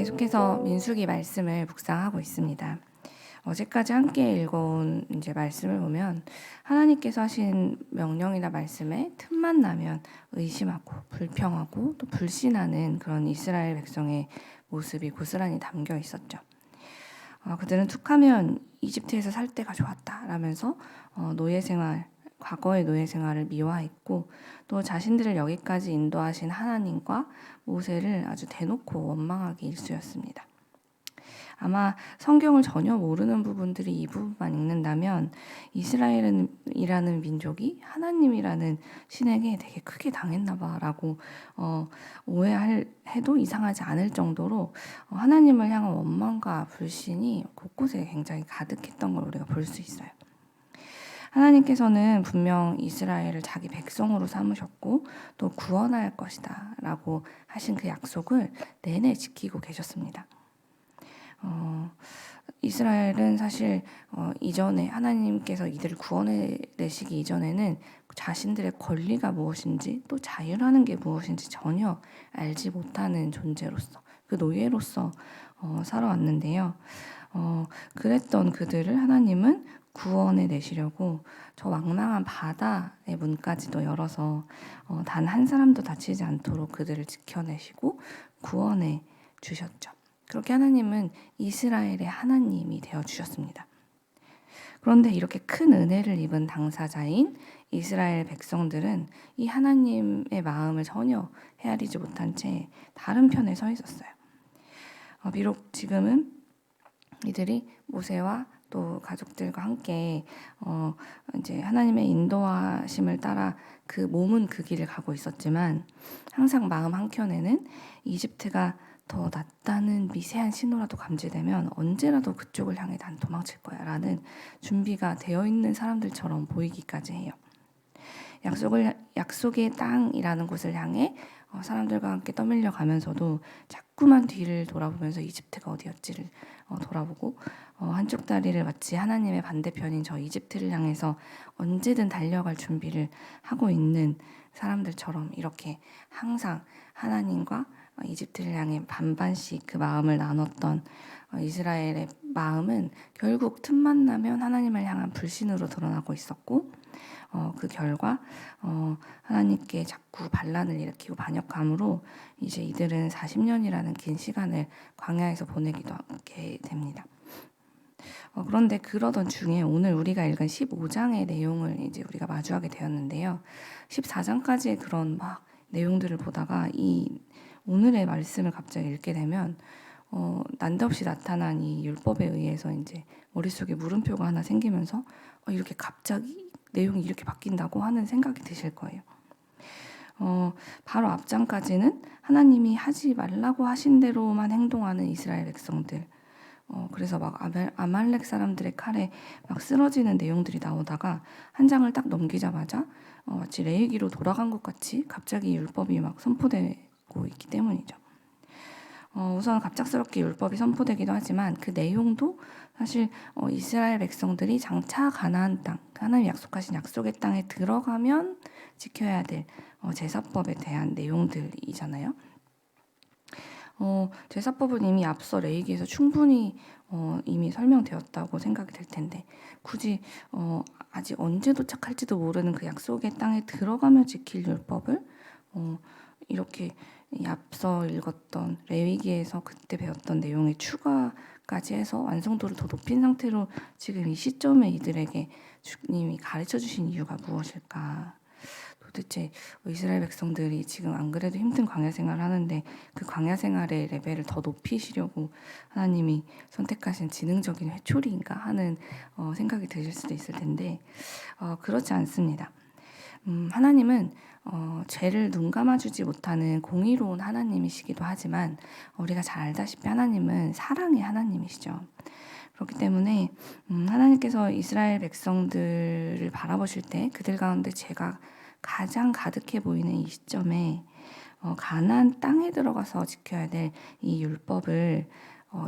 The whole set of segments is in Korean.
계속해서 민수기 말씀을 묵상하고 있습니다. 어제까지 함께 읽어온 이제 말씀을 보면 하나님께서 하신 명령이나 말씀에 틈만 나면 의심하고 불평하고 또 불신하는 그런 이스라엘 백성의 모습이 고스란히 담겨 있었죠. 그들은 툭하면 이집트에서 살 때가 좋았다 라면서 노예 생활, 과거의 노예 생활을 미화했고 또 자신들을 여기까지 인도하신 하나님과 모세를 아주 대놓고 원망하기 일쑤였습니다. 아마 성경을 전혀 모르는 부분들이 이 부분만 읽는다면 이스라엘이라는 민족이 하나님이라는 신에게 되게 크게 당했나 봐라고 오해해도 이상하지 않을 정도로 하나님을 향한 원망과 불신이 곳곳에 굉장히 가득했던 걸 우리가 볼 수 있어요. 하나님께서는 분명 이스라엘을 자기 백성으로 삼으셨고 또 구원할 것이다 라고 하신 그 약속을 내내 지키고 계셨습니다. 이스라엘은 사실 이전에 하나님께서 이들을 구원해 내시기 이전에는 자신들의 권리가 무엇인지 또 자유라는 게 무엇인지 전혀 알지 못하는 존재로서 그 노예로서 살아왔는데요. 그랬던 그들을 하나님은 구원해 내시려고 저 망망한 바다의 문까지도 열어서 단 한 사람도 다치지 않도록 그들을 지켜내시고 구원해 주셨죠. 그렇게 하나님은 이스라엘의 하나님이 되어주셨습니다. 그런데 이렇게 큰 은혜를 입은 당사자인 이스라엘 백성들은 이 하나님의 마음을 전혀 헤아리지 못한 채 다른 편에 서 있었어요. 비록 지금은 이들이 모세와 또 가족들과 함께 이제 하나님의 인도하심을 따라 그 몸은 그 길을 가고 있었지만 항상 마음 한켠에는 이집트가 더 낫다는 미세한 신호라도 감지되면 언제라도 그쪽을 향해 난 도망칠 거야 라는 준비가 되어 있는 사람들처럼 보이기까지 해요. 약속의 땅이라는 곳을 향해 사람들과 함께 떠밀려 가면서도 자꾸만 뒤를 돌아보면서 이집트가 어디였지를 돌아보고 한쪽 다리를 마치 하나님의 반대편인 저 이집트를 향해서 언제든 달려갈 준비를 하고 있는 사람들처럼 이렇게 항상 하나님과 이집트를 향해 반반씩 그 마음을 나눴던 이스라엘의 마음은 결국 틈만 나면 하나님을 향한 불신으로 드러나고 있었고 그 결과 하나님께 자꾸 반란을 일으키고 반역함으로 이제 이들은 40년이라는 긴 시간을 광야에서 보내기도 하게 됩니다. 그런데 그러던 중에 오늘 우리가 읽은 15장의 내용을 이제 우리가 마주하게 되었는데요. 14장까지의 그런 막 내용들을 보다가 이 오늘의 말씀을 갑자기 읽게 되면 난데없이 나타난 이 율법에 의해서 이제 머릿속에 물음표가 하나 생기면서 이렇게 갑자기 내용이 이렇게 바뀐다고 하는 생각이 드실 거예요. 바로 앞장까지는 하나님이 하지 말라고 하신 대로만 행동하는 이스라엘 백성들. 그래서 막 아말렉 사람들의 칼에 막 쓰러지는 내용들이 나오다가 한 장을 딱 넘기자마자 마치 레위기로 돌아간 것 같이 갑자기 율법이 막 선포되고 있기 때문이죠. 우선 갑작스럽게 율법이 선포되기도 하지만 그 내용도 사실 이스라엘 백성들이 장차 가나안 땅, 하나님이 약속하신 약속의 땅에 들어가면 지켜야 될 제사법에 대한 내용들이잖아요. 제사법은 이미 앞서 레위기에서 충분히 이미 설명되었다고 생각이 될 텐데 굳이 아직 언제 도착할지도 모르는 그 약속의 땅에 들어가며 지킬 율법을 이렇게 앞서 읽었던 레위기에서 그때 배웠던 내용에 추가까지 해서 완성도를 더 높인 상태로 지금 이 시점에 이들에게 주님이 가르쳐 주신 이유가 무엇일까? 도대체 이스라엘 백성들이 지금 안 그래도 힘든 광야 생활을 하는데 그 광야 생활의 레벨을 더 높이시려고 하나님이 선택하신 지능적인 회초리인가 하는 생각이 드실 수도 있을 텐데 그렇지 않습니다. 하나님은 죄를 눈 감아주지 못하는 공의로운 하나님이시기도 하지만 우리가 잘 알다시피 하나님은 사랑의 하나님이시죠. 그렇기 때문에 하나님께서 이스라엘 백성들을 바라보실 때 그들 가운데 죄가 가장 가득해 보이는 이 시점에 가나안 땅에 들어가서 지켜야 될 이 율법을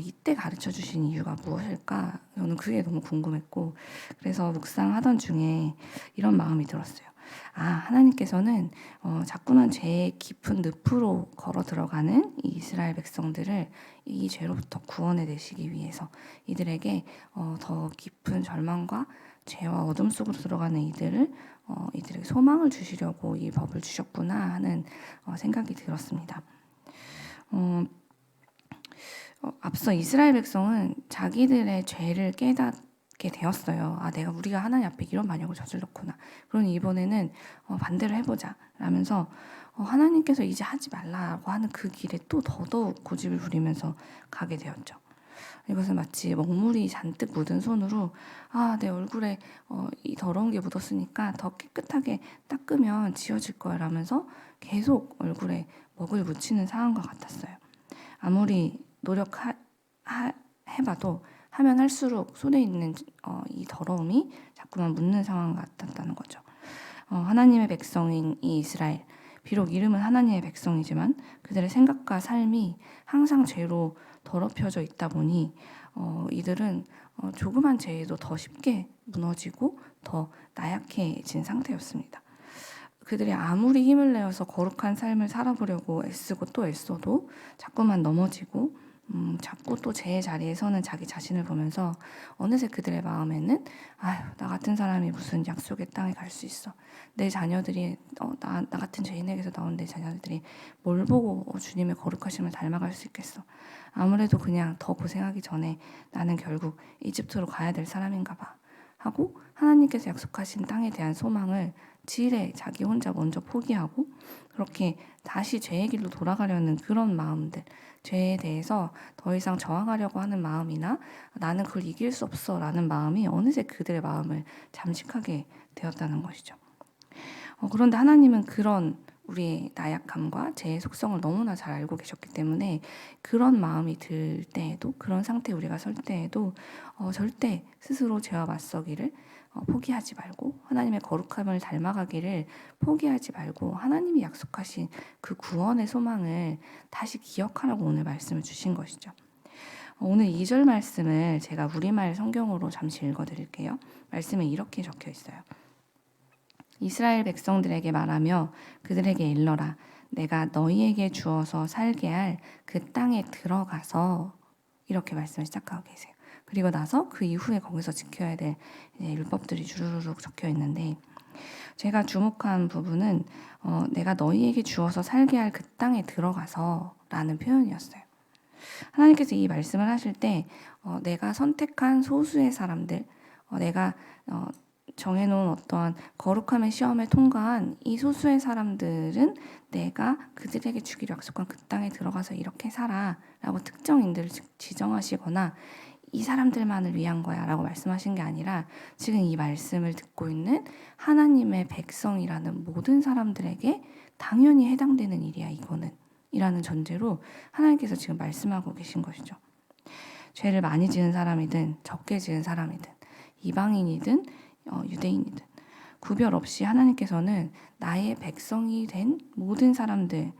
이때 가르쳐 주신 이유가 무엇일까? 저는 그게 너무 궁금했고 그래서 묵상하던 중에 이런 마음이 들었어요. 하나님께서는 자꾸만 죄의 깊은 늪으로 걸어 들어가는 이 이스라엘 백성들을 이 죄로부터 구원해 내시기 위해서 이들에게 더 깊은 절망과 죄와 어둠 속으로 들어가는 이들에게 소망을 주시려고 이 법을 주셨구나 하는 생각이 들었습니다. 앞서 이스라엘 백성은 자기들의 죄를 깨닫게 되었어요. 우리가 하나님 앞에 이런 만역을 저질렀구나. 그러니 이번에는 반대로 해보자 라면서 하나님께서 이제 하지 말라고 하는 그 길에 또 더더욱 고집을 부리면서 가게 되었죠. 이것은 마치 먹물이 잔뜩 묻은 손으로 내 얼굴에 이 더러운 게 묻었으니까 더 깨끗하게 닦으면 지워질 거야 라면서 계속 얼굴에 먹을 묻히는 상황과 같았어요. 아무리 해봐도 하면 할수록 손에 있는 이 더러움이 자꾸만 묻는 상황 같았다는 거죠. 하나님의 백성인 이 이스라엘, 비록 이름은 하나님의 백성이지만 그들의 생각과 삶이 항상 죄로 더럽혀져 있다 보니 이들은 조그만 죄에도 더 쉽게 무너지고 더 나약해진 상태였습니다. 그들이 아무리 힘을 내어서 거룩한 삶을 살아보려고 애쓰고 또 애써도 자꾸만 넘어지고 자꾸 또 죄의 자리에 서는 자기 자신을 보면서 어느새 그들의 마음에는 나 같은 사람이 무슨 약속의 땅에 갈 수 있어. 내 자녀들이 나 같은 죄인에게서 나온 내 자녀들이 뭘 보고 주님의 거룩하심을 닮아갈 수 있겠어. 아무래도 그냥 더 고생하기 전에 나는 결국 이집트로 가야 될 사람인가 봐 하고 하나님께서 약속하신 땅에 대한 소망을 지레 자기 혼자 먼저 포기하고 그렇게 다시 죄의 길로 돌아가려는 그런 마음들, 죄에 대해서 더 이상 저항하려고 하는 마음이나 나는 그걸 이길 수 없어 라는 마음이 어느새 그들의 마음을 잠식하게 되었다는 것이죠. 그런데 하나님은 그런 우리의 나약함과 죄의 속성을 너무나 잘 알고 계셨기 때문에 그런 마음이 들 때에도, 그런 상태에 우리가 설 때에도 절대 스스로 죄와 맞서기를 포기하지 말고 하나님의 거룩함을 닮아가기를 포기하지 말고 하나님이 약속하신 그 구원의 소망을 다시 기억하라고 오늘 말씀을 주신 것이죠. 오늘 2절 말씀을 제가 우리말 성경으로 잠시 읽어드릴게요. 말씀에 이렇게 적혀 있어요. 이스라엘 백성들에게 말하며 그들에게 일러라. 내가 너희에게 주어서 살게 할 그 땅에 들어가서 이렇게 말씀을 시작하고 계세요. 그리고 나서 그 이후에 거기서 지켜야 될 율법들이 주르륵 적혀 있는데 제가 주목한 부분은 내가 너희에게 주어서 살게 할 그 땅에 들어가서 라는 표현이었어요. 하나님께서 이 말씀을 하실 때 내가 선택한 소수의 사람들, 내가 정해놓은 어떠한 거룩함의 시험을 통과한 이 소수의 사람들은 내가 그들에게 주기로 약속한 그 땅에 들어가서 이렇게 살아 라고 특정인들을 지정하시거나 이 사람들만을 위한 거야 라고 말씀하신 게 아니라 지금 이 말씀을 듣고 있는 하나님의 백성이라는 모든 사람들에게 당연히 해당되는 일이야 이거는 이라는 전제로 하나님께서 지금 말씀하고 계신 것이죠. 죄를 많이 지은 사람이든 적게 지은 사람이든 이방인이든 유대인이든 구별 없이 하나님께서는 나의 백성이 된 모든 사람들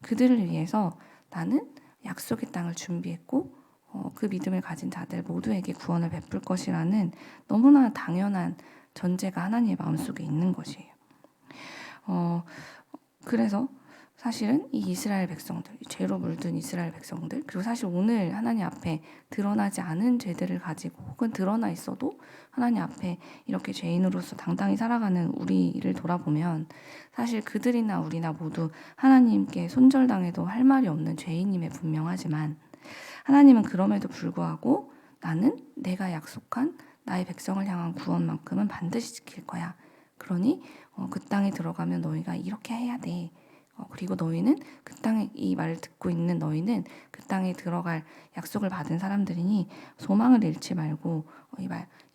그들을 위해서 나는 약속의 땅을 준비했고 그 믿음을 가진 자들 모두에게 구원을 베풀 것이라는 너무나 당연한 전제가 하나님의 마음속에 있는 것이에요. 그래서 사실은 이 이스라엘 백성들, 죄로 물든 이스라엘 백성들, 그리고 사실 오늘 하나님 앞에 드러나지 않은 죄들을 가지고 혹은 드러나 있어도 하나님 앞에 이렇게 죄인으로서 당당히 살아가는 우리를 돌아보면 사실 그들이나 우리나 모두 하나님께 손절당해도 할 말이 없는 죄인임에 분명하지만 하나님은 그럼에도 불구하고 나는 내가 약속한 나의 백성을 향한 구원만큼은 반드시 지킬 거야. 그러니 그 땅에 들어가면 너희가 이렇게 해야 돼. 그리고 너희는 그 땅에 이 말을 듣고 있는 너희는 그 땅에 들어갈 약속을 받은 사람들이니 소망을 잃지 말고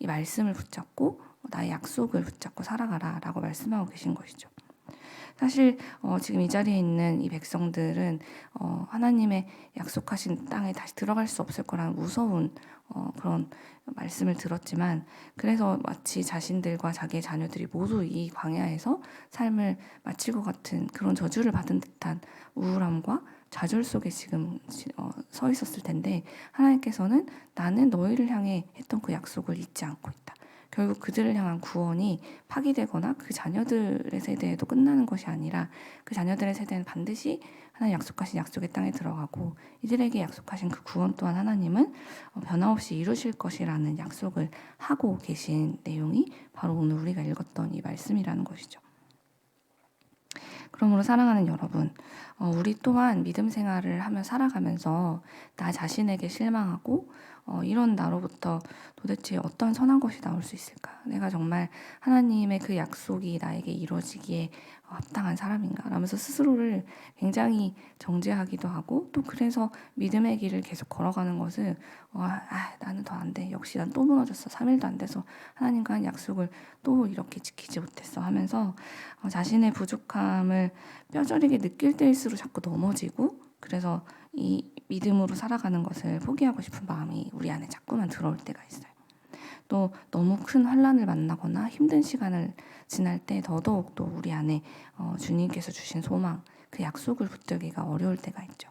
이 말씀을 붙잡고 나의 약속을 붙잡고 살아가라 라고 말씀하고 계신 것이죠. 사실 지금 이 자리에 있는 이 백성들은 하나님의 약속하신 땅에 다시 들어갈 수 없을 거라는 무서운 그런 말씀을 들었지만 그래서 마치 자신들과 자기의 자녀들이 모두 이 광야에서 삶을 마칠 것 같은 그런 저주를 받은 듯한 우울함과 좌절 속에 지금 서 있었을 텐데 하나님께서는 나는 너희를 향해 했던 그 약속을 잊지 않고 있다. 결국 그들을 향한 구원이 파기되거나 그 자녀들의 세대에도 끝나는 것이 아니라 그 자녀들의 세대는 반드시 하나님 약속하신 약속의 땅에 들어가고 이들에게 약속하신 그 구원 또한 하나님은 변함없이 이루실 것이라는 약속을 하고 계신 내용이 바로 오늘 우리가 읽었던 이 말씀이라는 것이죠. 그러므로 사랑하는 여러분, 우리 또한 믿음 생활을 하며 살아가면서 나 자신에게 실망하고 이런 나로부터 도대체 어떤 선한 것이 나올 수 있을까? 내가 정말 하나님의 그 약속이 나에게 이루어지기에 합당한 사람인가? 라면서 스스로를 굉장히 정죄하기도 하고 또 그래서 믿음의 길을 계속 걸어가는 것을 나는 더 안 돼. 역시 난 또 무너졌어. 3일도 안 돼서 하나님과 한 약속을 또 이렇게 지키지 못했어 하면서 자신의 부족함을 뼈저리게 느낄 때일수록 자꾸 넘어지고 그래서 이 믿음으로 살아가는 것을 포기하고 싶은 마음이 우리 안에 자꾸만 들어올 때가 있어요. 또 너무 큰 환난을 만나거나 힘든 시간을 지날 때 더더욱 또 우리 안에 주님께서 주신 소망, 그 약속을 붙들기가 어려울 때가 있죠.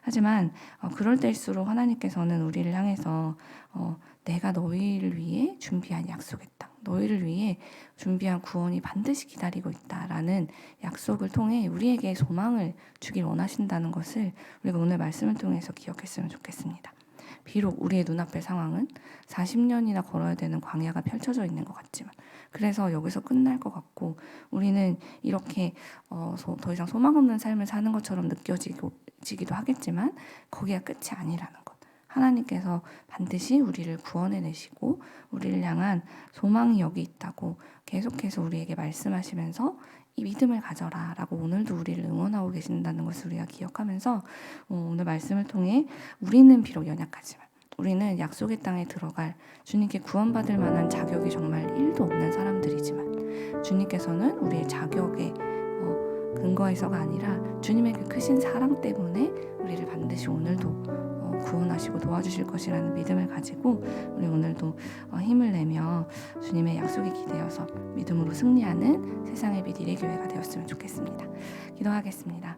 하지만 그럴 때일수록 하나님께서는 우리를 향해서 내가 너희를 위해 준비한 약속의 땅, 너희를 위해 준비한 구원이 반드시 기다리고 있다라는 약속을 통해 우리에게 소망을 주길 원하신다는 것을 우리가 오늘 말씀을 통해서 기억했으면 좋겠습니다. 비록 우리의 눈앞의 상황은 40년이나 걸어야 되는 광야가 펼쳐져 있는 것 같지만 그래서 여기서 끝날 것 같고 우리는 이렇게 더 이상 소망 없는 삶을 사는 것처럼 느껴지기도 하겠지만 거기가 끝이 아니라는 것. 하나님께서 반드시 우리를 구원해내시고 우리를 향한 소망이 여기 있다고 계속해서 우리에게 말씀하시면서 이 믿음을 가져라 라고 오늘도 우리를 응원하고 계신다는 것을 우리가 기억하면서 오늘 말씀을 통해 우리는 비록 연약하지만 우리는 약속의 땅에 들어갈 주님께 구원받을 만한 자격이 정말 1도 없는 사람들이지만 주님께서는 우리의 자격에 근거해서가 아니라 주님의 그 크신 사랑 때문에 우리를 반드시 오늘도 구원하시고 도와주실 것이라는 믿음을 가지고 우리 오늘도 힘을 내며 주님의 약속에 기대어서 믿음으로 승리하는 세상의 빛 이레교회가 되었으면 좋겠습니다. 기도하겠습니다.